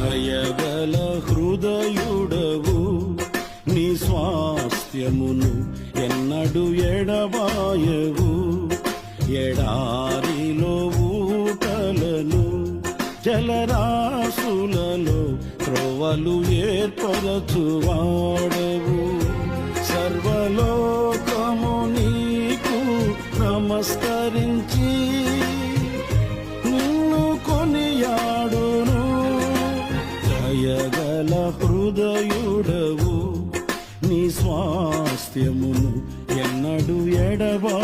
దయగల హృదయుడవు, నీ స్వాస్థ్యమును ఎన్నడు ఎడబాయవు. ఎడారిలో ఊటలను, జలరాశులలో త్రోవలు ఏర్పరచువాడవు. సర్వలోకము నీకు నమస్కరించి నిన్ను కొనియాడును. దయగల హృదయుడవు, నీ స్వాస్థ్యమును ఎన్నడు ఎడబా